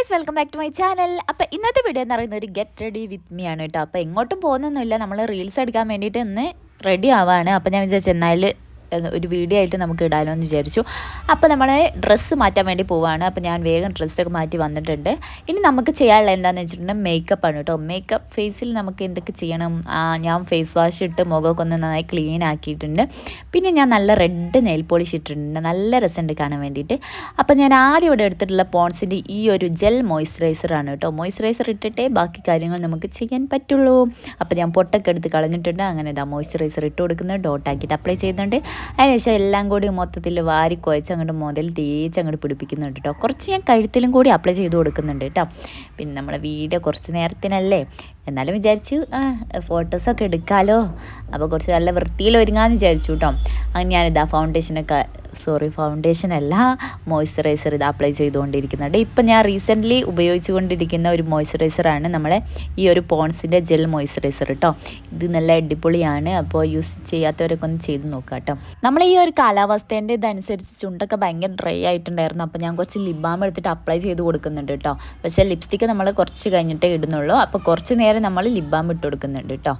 Guys, welcome back to my channel. അപ്പോൾ ഇന്നത്തെ video എന്ന് പറയുന്നത് ഒരു ഗെറ്റ് റെഡി വിത്ത് മീ ആണ് കേട്ടോ. അപ്പോൾ എങ്ങോട്ടും പോകുന്നൊന്നുമില്ല, നമ്മൾ റീൽസ് എടുക്കാൻ വേണ്ടിയിട്ട് ഒന്ന് റെഡി ആവാണ്. അപ്പോൾ ഞാൻ വിചാരിച്ചു എന്നാൽ ഒരു വീഡിയോ ആയിട്ട് നമുക്ക് ഇടാലോ എന്ന് വിചാരിച്ചു. അപ്പോൾ നമ്മൾ ഡ്രസ്സ് മാറ്റാൻ വേണ്ടി പോവുകയാണ്. അപ്പോൾ ഞാൻ വേഗം ഡ്രസ്സൊക്കെ മാറ്റി വന്നിട്ടുണ്ട്. ഇനി നമുക്ക് ചെയ്യാനുള്ള എന്താണെന്ന് വെച്ചിട്ടുണ്ടെങ്കിൽ മേക്കപ്പാണ് കേട്ടോ. മേക്കപ്പ് ഫേസിൽ നമുക്ക് എന്തൊക്കെ ചെയ്യണം, ഞാൻ ഫേസ് വാഷ് ഇട്ട് മുഖമൊക്കെ ഒന്ന് നന്നായി ക്ലീൻ ആക്കിയിട്ടുണ്ട്. പിന്നെ ഞാൻ നല്ല റെഡ് നെയിൽ പോളിഷ് ഇട്ടിട്ടുണ്ട്, നല്ല രസമുണ്ട് കാണാൻ വേണ്ടിയിട്ട്. അപ്പോൾ ഞാൻ ആദ്യം ഇവിടെ എടുത്തിട്ടുള്ള പോൺസിൻ്റെ ഈ ഒരു ജെൽ മോയ്സ്ചറൈസറാണ് കേട്ടോ. മോയ്സ്ചറൈസർ ഇട്ടിട്ടേ ബാക്കി കാര്യങ്ങൾ നമുക്ക് ചെയ്യാൻ പറ്റുള്ളൂ. അപ്പോൾ ഞാൻ പൊട്ടൊക്കെ എടുത്ത് കളഞ്ഞിട്ടുണ്ട്. അങ്ങനെ ഇതാ മോയ്സ്ചറൈസർ ഇട്ട് കൊടുക്കുന്നത്, ഡോട്ടാക്കിയിട്ട് അപ്ലൈ ചെയ്യുന്നുണ്ട്. അതിനുശേഷം എല്ലാം കൂടി മൊത്തത്തിൽ വാരി കുഴച്ച് അങ്ങോട്ട് മുതൽ തേച്ച് അങ്ങോട്ട് പിടിപ്പിക്കുന്നുണ്ട് കേട്ടോ. കുറച്ച് ഞാൻ കഴുത്തിലും കൂടി അപ്ലൈ ചെയ്ത് കൊടുക്കുന്നുണ്ട് കേട്ടോ. പിന്നെ നമ്മളെ വീഡിയോ കുറച്ച് നേരത്തിനല്ലേ, എന്നാലും വിചാരിച്ചു ഫോട്ടോസൊക്കെ എടുക്കാമല്ലോ. അപ്പോൾ കുറച്ച് നല്ല വൃത്തിയിൽ ഒരുങ്ങാമെന്ന് വിചാരിച്ചു കേട്ടോ. അങ്ങനെ ഞാനിതാ ഫൗണ്ടേഷൻ അല്ല, മോയ്സ്ചറൈസർ ഇത് അപ്ലൈ ചെയ്തുകൊണ്ടിരിക്കുന്നുണ്ട്. ഇപ്പം ഞാൻ റീസെൻ്റ്ലി ഉപയോഗിച്ചു കൊണ്ടിരിക്കുന്ന ഒരു മോയ്സ്ചറൈസറാണ് നമ്മളെ ഈ ഒരു പോൺസിൻ്റെ ജെൽ മോയ്സ്ചറൈസർ കേട്ടോ. ഇത് നല്ല അടിപൊളിയാണ്. അപ്പോൾ യൂസ് ചെയ്യാത്തവരൊക്കെ ഒന്ന് ചെയ്ത് നോക്കാം കേട്ടോ. നമ്മൾ ഈ ഒരു കാലാവസ്ഥേൻ്റെ ഇതനുസരിച്ച് ചുണ്ടൊക്കെ ഭയങ്കര ഡ്രൈ ആയിട്ടുണ്ടായിരുന്നു. അപ്പോൾ ഞാൻ കുറച്ച് ലിപ് ബാം എടുത്തിട്ട് അപ്ലൈ ചെയ്ത് കൊടുക്കുന്നുണ്ട് കേട്ടോ. പക്ഷേ ലിപ്സ്റ്റിക്ക് നമ്മൾ കുറച്ച് കഴിഞ്ഞിട്ടേ ഇടുന്നുള്ളൂ. അപ്പോൾ കുറച്ച് നേരം നമ്മൾ ലിപ് ബാം ഇട്ട് കൊടുക്കുന്നുണ്ട് കേട്ടോ.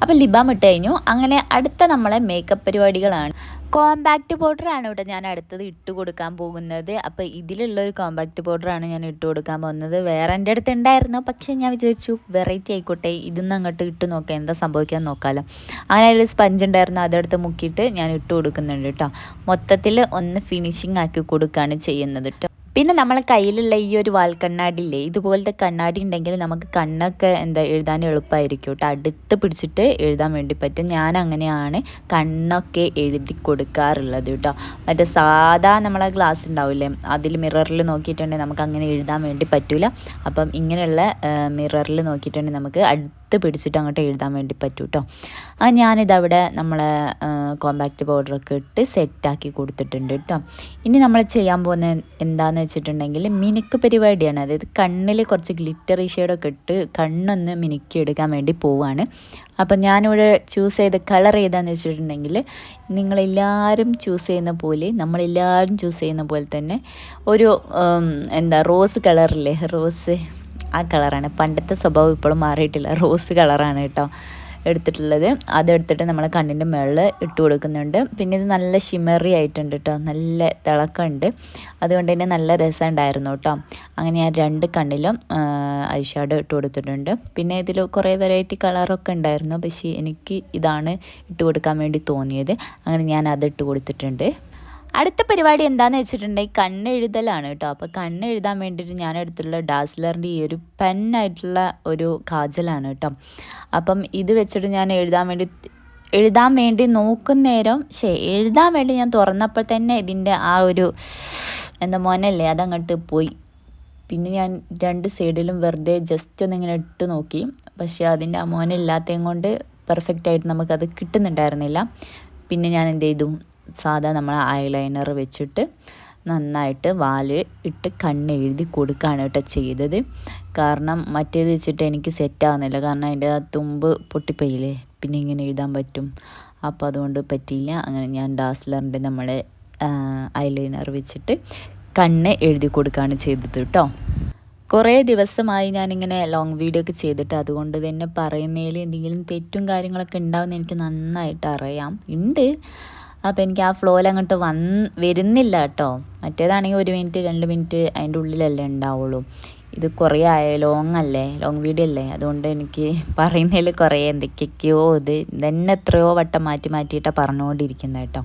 അപ്പോൾ ലിപ് ബാം ഇട്ട് കഴിഞ്ഞു. അങ്ങനെ അടുത്ത നമ്മളെ മേക്കപ്പ് പരിപാടികളാണ്. കോമ്പാക്റ്റ് പൗഡറാണ് ഇവിടെ ഞാൻ അടുത്തത് ഇട്ട് കൊടുക്കാൻ പോകുന്നത്. അപ്പോൾ ഇതിലുള്ളൊരു കോമ്പാക്റ്റ് പൗഡറാണ് ഞാൻ ഇട്ട് കൊടുക്കാൻ പോകുന്നത്. വേറെ എൻ്റെ അടുത്ത് ഉണ്ടായിരുന്നു, പക്ഷേ ഞാൻ വിചാരിച്ചു വെറൈറ്റി ആയിക്കോട്ടെ, ഇതൊന്നും അങ്ങോട്ട് ഇട്ട് നോക്കാം, എന്താ സംഭവിക്കാൻ നോക്കാമല്ലോ. അങ്ങനെ ഒരു സ്പഞ്ച് ഉണ്ടായിരുന്നു, അതെടുത്ത് മുക്കിയിട്ട് ഞാൻ ഇട്ട് കൊടുക്കുന്നുണ്ട് കേട്ടോ. മൊത്തത്തിൽ ഒന്ന് ഫിനിഷിങ് ആക്കി കൊടുക്കുകയാണ് ചെയ്യുന്നത് കേട്ടോ. പിന്നെ നമ്മളെ കയ്യിലുള്ള ഈ ഒരു വാൽക്കണ്ണാടിയില്ലേ, ഇതുപോലത്തെ കണ്ണാടി ഉണ്ടെങ്കിൽ നമുക്ക് കണ്ണൊക്കെ എഴുതാൻ എളുപ്പമായിരിക്കും കേട്ടോ. അടുത്ത് പിടിച്ചിട്ട് എഴുതാൻ വേണ്ടി പറ്റും. ഞാൻ അങ്ങനെയാണ് കണ്ണൊക്കെ എഴുതി കൊടുക്കാറുള്ളത് കേട്ടോ. മറ്റേ സാധാ നമ്മളെ ഗ്ലാസ് ഉണ്ടാവില്ലേ, അതിൽ മിററിൽ നോക്കിയിട്ടുണ്ടെങ്കിൽ നമുക്ക് അങ്ങനെ എഴുതാൻ വേണ്ടി പറ്റില്ല. അപ്പം ഇങ്ങനെയുള്ള മിററിൽ നോക്കിയിട്ടുണ്ടെങ്കിൽ നമുക്ക് അടുത്ത് പിടിച്ചിട്ട് അങ്ങോട്ട് എഴുതാൻ വേണ്ടി പറ്റും കേട്ടോ. ഞാനിതവിടെ നമ്മളെ കോമ്പാക്റ്റ് പൗഡറൊക്കെ ഇട്ട് സെറ്റാക്കി കൊടുത്തിട്ടുണ്ട് കേട്ടോ. ഇനി നമ്മൾ ചെയ്യാൻ പോകുന്ന എന്താണെന്ന് വെച്ചിട്ടുണ്ടെങ്കിൽ മിനുക്ക് പരിപാടിയാണ്. അതായത് കണ്ണിൽ കുറച്ച് ഗ്ലിറ്ററി ഷെയ്ഡൊക്കെ ഇട്ട് കണ്ണൊന്ന് മിനുക്കി എടുക്കാൻ വേണ്ടി പോവുകയാണ്. അപ്പം ഞാനിവിടെ ചൂസ് ചെയ്ത കളർ ഏതാണെന്ന് വെച്ചിട്ടുണ്ടെങ്കിൽ നിങ്ങളെല്ലാവരും ചൂസ് ചെയ്യുന്ന പോലെ, നമ്മളെല്ലാവരും ചൂസ് ചെയ്യുന്ന പോലെ തന്നെ ഒരു റോസ് കളറില്ലേ, റോസ് ആ കളറാണ്. പണ്ടത്തെ സ്വഭാവം ഇപ്പോഴും മാറിയിട്ടില്ല, റോസ് കളറാണ് കേട്ടോ എടുത്തിട്ടുള്ളത്. അതെടുത്തിട്ട് നമ്മൾ കണ്ണിൻ്റെ മുകളിൽ ഇട്ട് കൊടുക്കുന്നുണ്ട്. പിന്നെ ഇത് നല്ല ഷിമറി ആയിട്ടുണ്ട് കേട്ടോ, നല്ല തിളക്കമുണ്ട്. അതുകൊണ്ട് തന്നെ നല്ല രസമുണ്ടായിരുന്നു കേട്ടോ. അങ്ങനെ ഞാൻ 2 കണ്ണിലും ഐ ഷാഡോ ഇട്ട് കൊടുത്തിട്ടുണ്ട്. പിന്നെ ഇതിൽ കുറേ വെറൈറ്റി കളറൊക്കെ ഉണ്ടായിരുന്നു, പക്ഷേ എനിക്ക് ഇതാണ് ഇട്ട് കൊടുക്കാൻ വേണ്ടി തോന്നിയത്. അങ്ങനെ ഞാൻ അത് ഇട്ട് കൊടുത്തിട്ടുണ്ട്. അടുത്ത പരിപാടി എന്താണെന്ന് വെച്ചിട്ടുണ്ടെങ്കിൽ കണ്ണെഴുതലാണ് കേട്ടോ. അപ്പോൾ കണ്ണെഴുതാൻ വേണ്ടിയിട്ട് ഞാൻ എടുത്തുള്ള ഡാസ്ലറിൻ്റെ ഈ ഒരു പെന്നായിട്ടുള്ള ഒരു കാജലാണ് കേട്ടോ. അപ്പം ഇത് വെച്ചിട്ട് ഞാൻ എഴുതാൻ വേണ്ടി നോക്കുന്നേരം എഴുതാൻ വേണ്ടി ഞാൻ തുറന്നപ്പോൾ തന്നെ ഇതിൻ്റെ ആ ഒരു മോനല്ലേ അതങ്ങോട്ട് പോയി. പിന്നെ ഞാൻ 2 സൈഡിലും വെറുതെ ജസ്റ്റ് ഒന്നിങ്ങനെ ഇട്ട് നോക്കി, പക്ഷേ അതിൻ്റെ ആ മോനില്ലാത്തതും കൊണ്ട് പെർഫെക്റ്റായിട്ട് നമുക്കത് കിട്ടുന്നുണ്ടായിരുന്നില്ല. പിന്നെ ഞാൻ എന്ത് ചെയ്തു, സാധാ നമ്മൾ ഐലൈനർ വെച്ചിട്ട് നന്നായിട്ട് വാല് ഇട്ട് കണ്ണെഴുതി കൊടുക്കുകയാണ് കേട്ടോ ചെയ്തത്. കാരണം മറ്റേത് വെച്ചിട്ട് എനിക്ക് സെറ്റാവുന്നില്ല, കാരണം അതിൻ്റെ ആ തുമ്പ് പൊട്ടിപ്പോയില്ലേ, പിന്നെ ഇങ്ങനെ എഴുതാൻ പറ്റും. അപ്പോൾ അതുകൊണ്ട് പറ്റിയില്ല. അങ്ങനെ ഞാൻ ഡാസ്ലറിൻ്റെ നമ്മളെ ഐലൈനർ വെച്ചിട്ട് കണ്ണ് എഴുതി കൊടുക്കുകയാണ് ചെയ്തത് കേട്ടോ. കുറേ ദിവസമായി ഞാനിങ്ങനെ ലോങ് വീഡിയോ ഒക്കെ ചെയ്തിട്ട്, അതുകൊണ്ട് തന്നെ പറയുന്നതിൽ എന്തെങ്കിലും തെറ്റും കാര്യങ്ങളൊക്കെ ഉണ്ടാവുമെന്ന് എനിക്ക് നന്നായിട്ട് അറിയാം ഉണ്ട്. അപ്പോൾ എനിക്ക് ആ ഫ്ലോയിൽ അങ്ങോട്ട് വരുന്നില്ല കേട്ടോ. മറ്റേതാണെങ്കിൽ 1 മിനിറ്റ് 2 മിനിറ്റ് അതിൻ്റെ ഉള്ളിലല്ലേ ഉണ്ടാവുള്ളൂ. ഇത് കുറേ ലോങ് വീഡിയോ അല്ലേ, അതുകൊണ്ട് എനിക്ക് പറയുന്നതിൽ കുറേ എന്തൊക്കെയൊക്കെയോ ഇതന്നെ എത്രയോ വട്ടം മാറ്റിയിട്ടാണ് പറഞ്ഞുകൊണ്ടിരിക്കുന്നത് കേട്ടോ.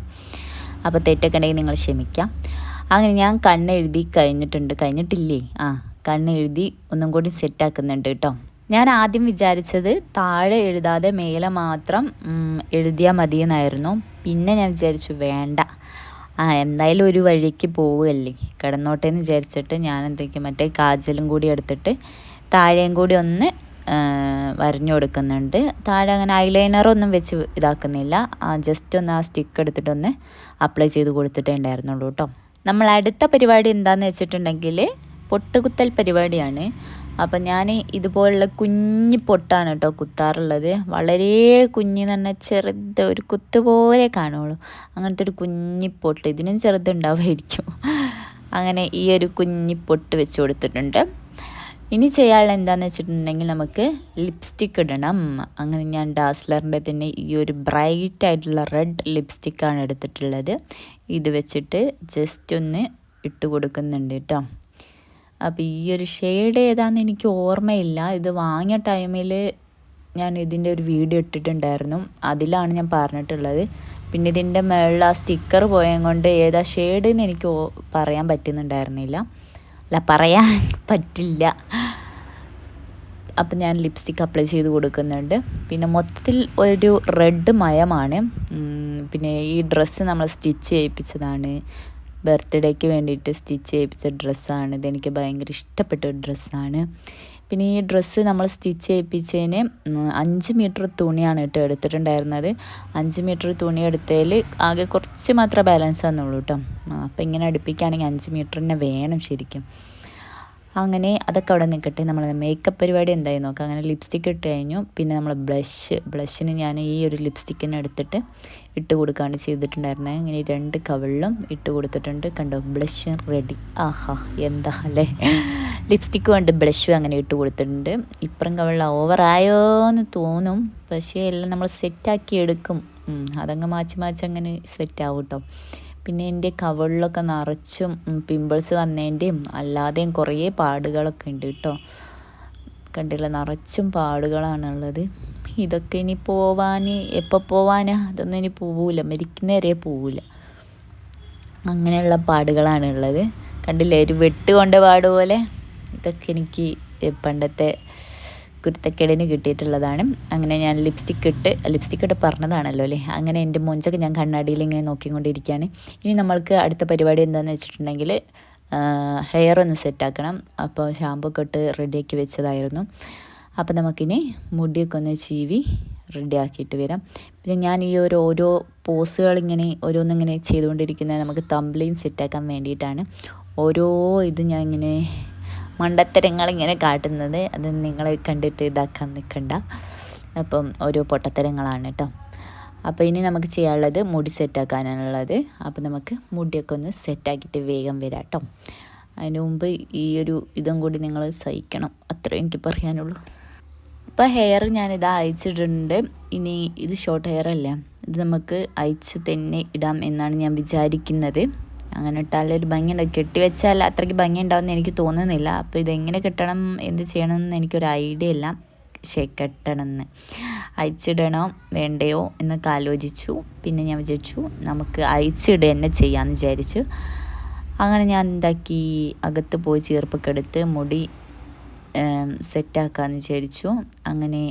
അപ്പോൾ തെറ്റൊക്കെ ഉണ്ടെങ്കിൽ നിങ്ങൾ ക്ഷമിക്കാം. അങ്ങനെ ഞാൻ കണ്ണെഴുതി കഴിഞ്ഞിട്ടില്ലേ, കണ്ണെഴുതി ഒന്നും കൂടി സെറ്റാക്കുന്നുണ്ട് കേട്ടോ. ഞാൻ ആദ്യം വിചാരിച്ചത് താഴെ എഴുതാതെ മേലെ മാത്രം എഴുതിയാൽ മതിയെന്നായിരുന്നു. പിന്നെ ഞാൻ വിചാരിച്ചു വേണ്ട, എന്തായാലും ഒരു വഴിക്ക് പോവുകയല്ലേ, കിടന്നോട്ടെ എന്ന് വിചാരിച്ചിട്ട് ഞാൻ മറ്റേ കാജലും കൂടി എടുത്തിട്ട് താഴെയും കൂടി ഒന്ന് വരഞ്ഞു കൊടുക്കുന്നുണ്ട്. താഴെ അങ്ങനെ ഐലൈനറൊന്നും വെച്ച് ഇതാക്കുന്നില്ല, ജസ്റ്റ് ഒന്ന് ആ സ്റ്റിക്ക് എടുത്തിട്ടൊന്ന് അപ്ലൈ ചെയ്ത് കൊടുത്തിട്ടേ ഉണ്ടായിരുന്നുള്ളൂ കേട്ടോ. നമ്മൾ അടുത്ത പരിപാടി എന്താണെന്ന് വെച്ചിട്ടുണ്ടെങ്കിൽ പൊട്ടുകുത്തൽ പരിപാടിയാണ്. അപ്പം ഞാൻ ഇതുപോലുള്ള കുഞ്ഞി പൊട്ടാണ് കേട്ടോ കുത്താറുള്ളത്. വളരെ കുഞ്ഞെന്ന് പറഞ്ഞാൽ ചെറുത്, ഒരു കുത്ത് പോലെ കാണുള്ളൂ, അങ്ങനത്തെ ഒരു കുഞ്ഞി പൊട്ട്. ഇതിനും ചെറുതുണ്ടാവുമായിരിക്കും. അങ്ങനെ ഈ ഒരു കുഞ്ഞി പൊട്ട് വെച്ച് കൊടുത്തിട്ടുണ്ട്. ഇനി ചെയ്യാനുള്ള എന്താണെന്ന് വെച്ചിട്ടുണ്ടെങ്കിൽ നമുക്ക് ലിപ്സ്റ്റിക്ക് ഇടണം. അങ്ങനെ ഞാൻ ഡാസ്ലറിൻ്റെ തന്നെ ഈ ഒരു ബ്രൈറ്റ് ആയിട്ടുള്ള റെഡ് ലിപ്സ്റ്റിക്കാണ് എടുത്തിട്ടുള്ളത്. ഇത് വെച്ചിട്ട് ജസ്റ്റ് ഒന്ന് ഇട്ട് കൊടുക്കുന്നുണ്ട് കേട്ടോ. അപ്പോൾ ഈ ഒരു ഷെയ്ഡ് ഏതാണെന്ന് എനിക്ക് ഓർമ്മയില്ല. ഇത് വാങ്ങിയ ടൈമിൽ ഞാൻ ഇതിൻ്റെ ഒരു വീഡിയോ ഇട്ടിട്ടുണ്ടായിരുന്നു, അതിലാണ് ഞാൻ പറഞ്ഞിട്ടുള്ളത്. പിന്നെ ഇതിൻ്റെ മുകളിൽ ആ സ്റ്റിക്കർ പോയത് കൊണ്ട് ഏതാ ഷെയ്ഡെന്ന് എനിക്ക് പറയാൻ പറ്റുന്നുണ്ടായിരുന്നില്ല, അല്ല പറയാൻ പറ്റില്ല. അപ്പം ഞാൻ ലിപ്സ്റ്റിക്ക് അപ്ലൈ ചെയ്ത് കൊടുക്കുന്നുണ്ട്. പിന്നെ മൊത്തത്തിൽ ഒരു റെഡ് മയമാണ്. പിന്നെ ഈ ഡ്രസ്സ് നമ്മൾ സ്റ്റിച്ച് ചെയ്യിപ്പിച്ചതാണ്, ബർത്ത്ഡേക്ക് വേണ്ടിയിട്ട് സ്റ്റിച്ച് ചെയ്യിപ്പിച്ച ഡ്രസ്സാണ്. ഇതെനിക്ക് ഭയങ്കര ഇഷ്ടപ്പെട്ട ഒരു ഡ്രസ്സാണ്. പിന്നെ ഈ ഡ്രസ്സ് നമ്മൾ സ്റ്റിച്ച് ചെയ്യിപ്പിച്ചതിന് 5 മീറ്റർ തുണിയാണ് കേട്ടോ എടുത്തിട്ടുണ്ടായിരുന്നത്. 5 മീറ്റർ തുണി എടുത്തതിൽ ആകെ കുറച്ച് മാത്രമേ ബാലൻസ് വന്നുള്ളൂ കേട്ടോ. അപ്പോൾ ഇങ്ങനെ അടുപ്പിക്കുകയാണെങ്കിൽ 5 മീറ്റർ തന്നെ വേണം ശരിക്കും. അങ്ങനെ അതൊക്കെ അവിടെ നിൽക്കട്ടെ. നമ്മൾ മേക്കപ്പ് പരിപാടി എന്തായി നോക്കാം. അങ്ങനെ ലിപ്സ്റ്റിക്ക് ഇട്ട് കഴിഞ്ഞു. പിന്നെ നമ്മൾ ബ്ലഷിന് ഞാൻ ഈ ഒരു ലിപ്സ്റ്റിക്കിനെ എടുത്തിട്ട് ഇട്ട് കൊടുക്കുകയാണ് ചെയ്തിട്ടുണ്ടായിരുന്നത്. ഇങ്ങനെ 2 കവിളിലും ഇട്ട് കൊടുത്തിട്ടുണ്ട്. കണ്ടോ, ബ്ലഷ് റെഡി. ആഹാ, എന്താ അല്ലേ, ലിപ്സ്റ്റിക്കും ഉണ്ട് ബ്ലഷും അങ്ങനെ ഇട്ട് കൊടുത്തിട്ടുണ്ട്. ഇപ്പുറം കവിളിൽ ഓവറായോ എന്ന് തോന്നും, പക്ഷേ എല്ലാം നമ്മൾ സെറ്റാക്കി എടുക്കും. അതങ്ങ് മാച്ച് അങ്ങനെ സെറ്റാവും കേട്ടോ. പിന്നെ എൻ്റെ കവിളിലൊക്കെ നിറച്ചും പിമ്പിൾസ് വന്നതിൻ്റെയും അല്ലാതെയും കുറേ പാടുകളൊക്കെ ഉണ്ട് കേട്ടോ. കണ്ടില്ല, നിറച്ചും പാടുകളാണുള്ളത്. ഇതൊക്കെ ഇനി എപ്പോൾ പോവാനാ? ഇതൊന്നും ഇനി പോവില്ല, മരിക്കുന്നവരെ പോവില്ല. അങ്ങനെയുള്ള പാടുകളാണുള്ളത്. കണ്ടില്ലേ, ഒരു വെട്ടുകൊണ്ട പാട് പോലെ. ഇതൊക്കെ എനിക്ക് പണ്ടത്തെ കുരുത്തക്കേടിന് കിട്ടിയിട്ടുള്ളതാണ്. അങ്ങനെ ഞാൻ ലിപ്സ്റ്റിക്ക് ഇട്ട് പറഞ്ഞതാണല്ലോ അല്ലേ. അങ്ങനെ എൻ്റെ മൊഞ്ചൊക്കെ ഞാൻ കണ്ണാടിയിൽ ഇങ്ങനെ നോക്കിക്കൊണ്ടിരിക്കുകയാണ്. ഇനി നമ്മൾക്ക് അടുത്ത പരിപാടി എന്താണെന്ന് വെച്ചിട്ടുണ്ടെങ്കിൽ ഹെയർ ഒന്ന് സെറ്റാക്കണം. അപ്പോൾ ഷാമ്പൂ ഒക്കെ ഇട്ട് റെഡിയാക്കി വെച്ചതായിരുന്നു. അപ്പോൾ നമുക്കിനി മുടിയൊക്കെ ഒന്ന് ചീവി റെഡിയാക്കിയിട്ട് വരാം. പിന്നെ ഞാൻ ഈ ഓരോ പോസുകൾ ഇങ്ങനെ ഓരോന്നിങ്ങനെ ചെയ്തുകൊണ്ടിരിക്കുന്നത് നമുക്ക് തംബ്ലൈൻ സെറ്റാക്കാൻ വേണ്ടിയിട്ടാണ്. ഇത് ഞാൻ ഇങ്ങനെ മണ്ടത്തരങ്ങളിങ്ങനെ കാട്ടുന്നത്, അത് നിങ്ങൾ കണ്ടിട്ട് ഇതാക്കാൻ നിൽക്കണ്ട. അപ്പം ഓരോ പൊട്ടത്തരങ്ങളാണ് കേട്ടോ. അപ്പോൾ ഇനി നമുക്ക് ചെയ്യാനുള്ളത് മുടി സെറ്റാക്കാനാണുള്ളത്. അപ്പോൾ നമുക്ക് മുടിയൊക്കെ ഒന്ന് സെറ്റാക്കിയിട്ട് വേഗം വരാം കേട്ടോ. അതിന് മുമ്പ് ഇതും കൂടി നിങ്ങൾ സഹിക്കണം, അത്രേ എനിക്ക് പറയാനുള്ളൂ. അപ്പോൾ ഹെയർ ഞാനിത് അയച്ചിട്ടുണ്ട്. ഇനി ഇത് ഷോർട്ട് ഹെയർ അല്ലേ, ഇത് നമുക്ക് അയച്ച് തന്നെ ഇടാം എന്നാണ് ഞാൻ വിചാരിക്കുന്നത്. അങ്ങനെ ഇട്ടാലൊരു ഭംഗിയുണ്ടാവും. കെട്ടിവെച്ചാൽ അത്രയ്ക്ക് ഭംഗി ഉണ്ടാവുമെന്ന് എനിക്ക് തോന്നുന്നില്ല. അപ്പോൾ ഇതെങ്ങനെ കെട്ടണം, എന്ത് ചെയ്യണമെന്ന് എനിക്കൊരു ഐഡിയ ഇല്ല. കെട്ടണമെന്ന് അയച്ചിടണോ വേണ്ടയോ എന്നൊക്കെ ആലോചിച്ചു. പിന്നെ ഞാൻ വിചാരിച്ചു നമുക്ക് അയച്ചിടുക തന്നെ ചെയ്യാമെന്ന് വിചാരിച്ചു. അങ്ങനെ ഞാൻ എന്താക്കി, അകത്ത് പോയി ചീർപ്പൊക്കെ എടുത്ത് മുടി സെറ്റാക്കാമെന്ന് വിചാരിച്ചു. അങ്ങനെ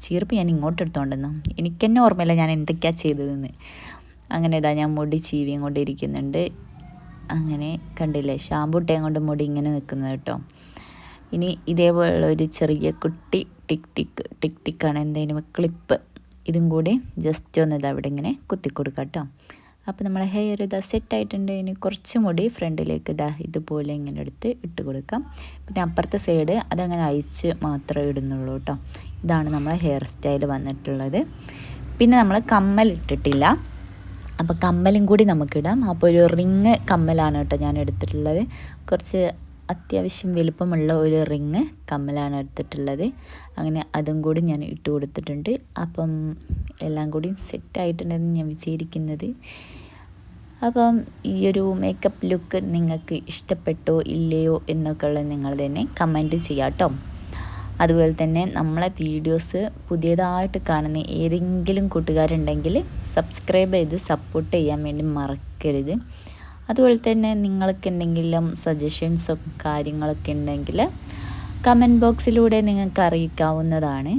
ചീർപ്പ് ഞാൻ ഇങ്ങോട്ട് എടുത്തോണ്ടെന്നു, എനിക്ക് തന്നെ ഓർമ്മയില്ല ഞാൻ എന്തൊക്കെയാണ് ചെയ്തതെന്ന്. അങ്ങനെ ഞാൻ മുടി ചീവിയും കൊണ്ടിരിക്കുന്നുണ്ട്. അങ്ങനെ കണ്ടില്ലേ, ഷാമ്പൂ ഇട്ടേം കൊണ്ട് മുടി ഇങ്ങനെ നിൽക്കുന്നത് കേട്ടോ. ഇനി ഇതേപോലുള്ള ഒരു ചെറിയ കുട്ടി ടിക്കാണ് എന്തെങ്കിലും ക്ലിപ്പ്, ഇതും കൂടി ജസ്റ്റ് ഒന്ന് അവിടെ ഇങ്ങനെ കുത്തി കൊടുക്കാം കേട്ടോ. അപ്പോൾ നമ്മളെ ഹെയർ സെറ്റായിട്ടുണ്ട്. ഇനി കുറച്ച് മുടി ഫ്രണ്ടിലേക്ക് ഇതുപോലെ ഇങ്ങനെ എടുത്ത് ഇട്ട് കൊടുക്കാം. പിന്നെ അപ്പുറത്തെ സൈഡ് അതങ്ങനെ അയച്ച് മാത്രമേ ഇടുന്നുള്ളൂ കേട്ടോ. ഇതാണ് നമ്മളെ ഹെയർ സ്റ്റൈൽ വന്നിട്ടുള്ളത്. പിന്നെ നമ്മൾ കമ്മൽ ഇട്ടിട്ടില്ല, അപ്പോൾ കമ്മലും കൂടി നമുക്കിടാം. അപ്പോൾ ഒരു റിങ് കമ്മലാണ് കേട്ടോ ഞാൻ എടുത്തിട്ടുള്ളത്. കുറച്ച് അത്യാവശ്യം വലുപ്പമുള്ള ഒരു റിങ് കമ്മലാണ് എടുത്തിട്ടുള്ളത്. അങ്ങനെ അതും കൂടി ഞാൻ ഇട്ട് കൊടുത്തിട്ടുണ്ട്. അപ്പം എല്ലാം കൂടി സെറ്റായിട്ടുണ്ടെന്ന് ഞാൻ വിചാരിക്കുന്നത്. അപ്പം ഈ ഒരു മേക്കപ്പ് ലുക്ക് നിങ്ങൾക്ക് ഇഷ്ടപ്പെട്ടോ ഇല്ലയോ എന്നൊക്കെ ഉള്ളത് നിങ്ങൾ തന്നെ കമൻറ്റ് ചെയ്യാം കേട്ടോ. അതുപോലെ തന്നെ നമ്മളെ വീഡിയോസ് പുതിയതായിട്ട് കാണുന്ന ഏതെങ്കിലും കൂട്ടുകാരുണ്ടെങ്കിൽ സബ്സ്ക്രൈബ് ചെയ്ത് സപ്പോർട്ട് ചെയ്യാൻ വേണ്ടി മറക്കരുത്. അതുപോലെ തന്നെ നിങ്ങൾക്ക് എന്തെങ്കിലും സജഷൻസോ കാര്യങ്ങളൊക്കെ ഉണ്ടെങ്കിൽ കമൻറ്റ് ബോക്സിലൂടെ നിങ്ങൾക്ക് അറിയിക്കാവുന്നതാണ്.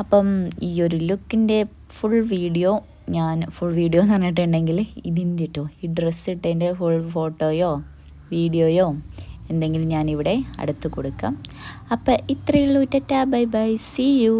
അപ്പം ഈ ഒരു ലുക്കിൻ്റെ ഫുൾ വീഡിയോ എന്ന് പറഞ്ഞിട്ടുണ്ടെങ്കിൽ ഇതിൻ്റെ കേട്ടോ, ഈ ഡ്രസ്സ് ഇട്ടതിൻ്റെ ഫുൾ ഫോട്ടോയോ വീഡിയോയോ എന്തെങ്കിലും ഞാനിവിടെ അടുത്ത് കൊടുക്കാം. അപ്പോൾ ഇത്രയേ ഉള്ളൂ. Tata, bye bye, see U.